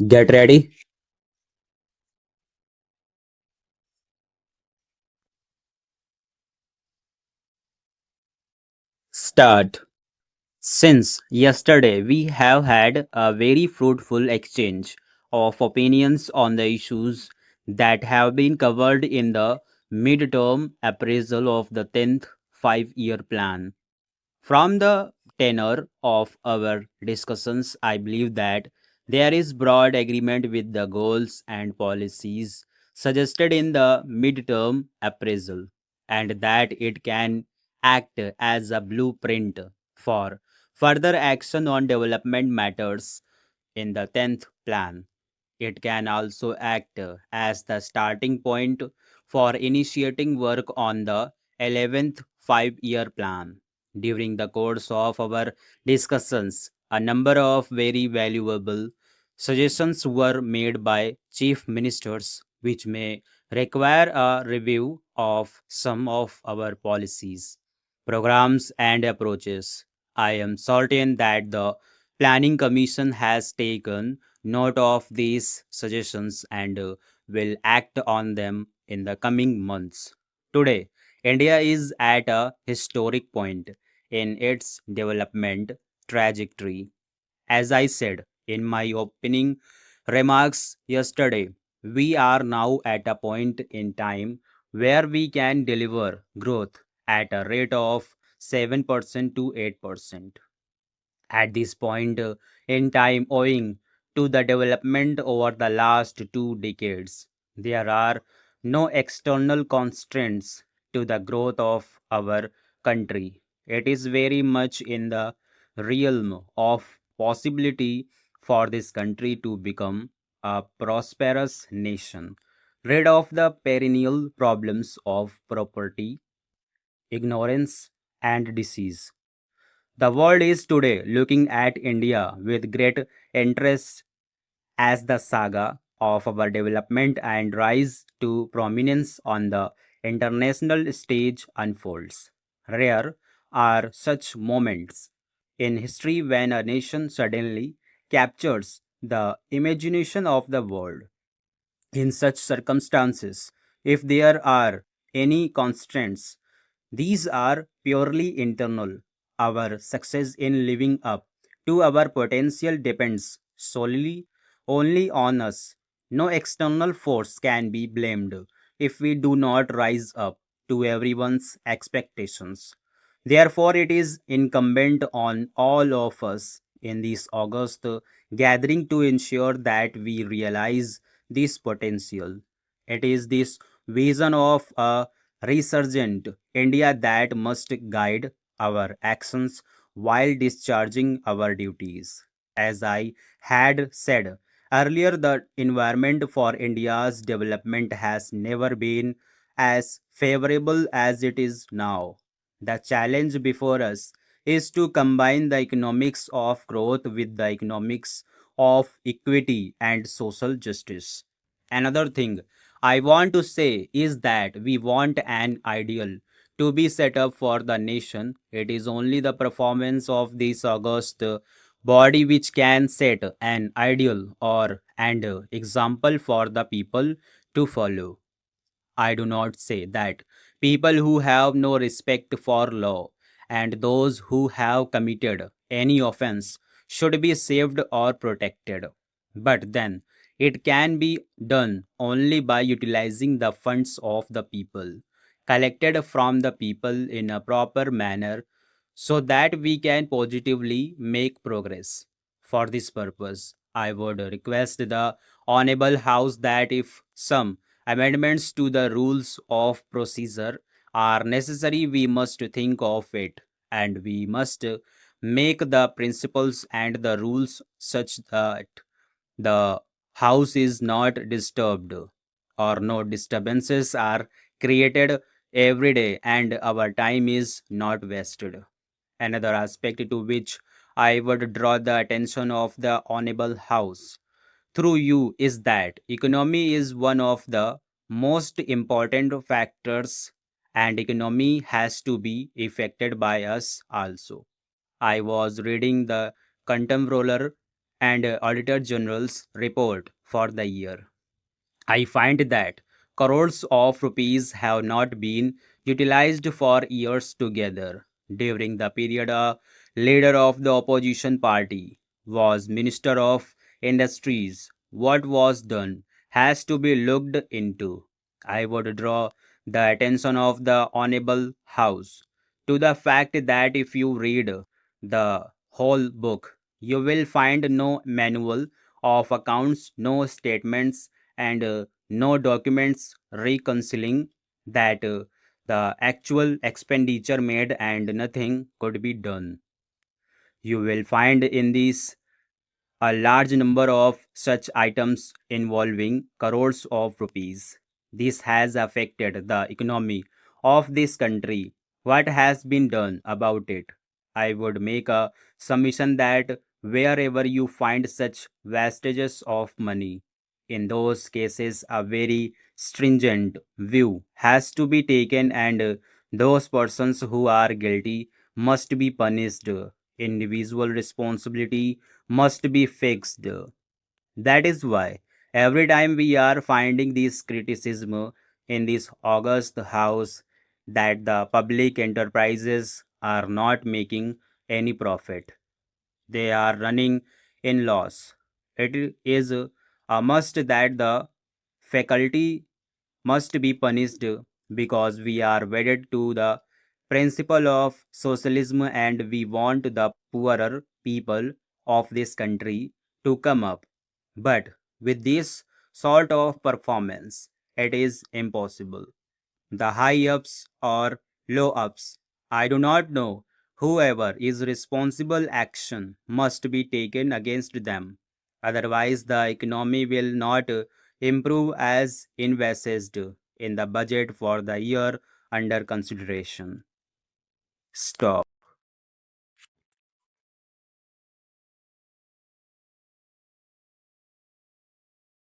Get ready. Start. Since yesterday, we have had a very fruitful exchange of opinions on the issues that have been covered in the midterm appraisal of the 10th 5 year plan. From the tenor of our discussions, I believe that there is broad agreement with the goals and policies suggested in the midterm appraisal, and that it can act as a blueprint for further action on development matters in the 10th plan. It can also act as the starting point for initiating work on the 11th 5 year plan. During the course of our discussions, a number of very valuable suggestions were made by chief ministers, which may require a review of some of our policies, programs, and approaches. I am certain that the Planning Commission has taken note of these suggestions and will act on them in the coming months. Today, India is at a historic point in its development trajectory. As I said in my opening remarks yesterday, we are now at a point in time where we can deliver growth at a rate of 7% to 8%. At this point in time, owing to the development over the last 2 decades, there are no external constraints to the growth of our country. It is very much in the realm of possibility for this country to become a prosperous nation, rid of the perennial problems of property, ignorance, and disease. The world is today looking at India with great interest as the saga of our development and rise to prominence on the international stage unfolds. Rare are such moments in history when a nation suddenly captures the imagination of the world. In such circumstances, if there are any constraints, these are purely internal. Our success in living up to our potential depends solely only on us. No external force can be blamed if we do not rise up to everyone's expectations. Therefore, it is incumbent on all of us in this August gathering to ensure that we realize this potential. It is this vision of a resurgent India that must guide our actions while discharging our duties. As I had said earlier, the environment for India's development has never been as favorable as it is now. The challenge before us is to combine the economics of growth with the economics of equity and social justice. Another thing I want to say is that we want an ideal to be set up for the nation. It is only the performance of this august body which can set an ideal or and example for the people to follow. I do not say that people who have no respect for law and those who have committed any offense should be saved or protected. But then it can be done only by utilizing the funds of the people, collected from the people in a proper manner, so that we can positively make progress. For this purpose, I would request the Honorable House that if some amendments to the rules of procedure are necessary, we must think of it, and we must make the principles and the rules such that the house is not disturbed or no disturbances are created every day and our time is not wasted. Another aspect to which I would draw the attention of the honorable house through you is that economy is one of the most important factors, and economy has to be affected by us also. I was reading the contemporary and Auditor General's report for the year, I find that crores of rupees have not been utilized for years together. During the period, a leader of the opposition party was Minister of Industries. What was done has to be looked into. I would draw the attention of the Honorable House to the fact that if you read the whole book, you will find no manual of accounts, no statements, and no documents reconciling that the actual expenditure made and nothing could be done. You will find in these a large number of such items involving crores of rupees. This has affected the economy of this country. What has been done about it? I would make a submission that wherever you find such wastages of money, in those cases, a very stringent view has to be taken, and those persons who are guilty must be punished. Individual responsibility must be fixed. That is why every time we are finding this criticism in this august house that the public enterprises are not making any profit, they are running in loss. It is a must that the faculty must be punished because we are wedded to the principle of socialism and we want the poorer people of this country to come up. But with this sort of performance, it is impossible. The high ups or low ups, I do not know. Whoever is responsible, action must be taken against them. Otherwise, the economy will not improve as envisaged in the budget for the year under consideration. Stop.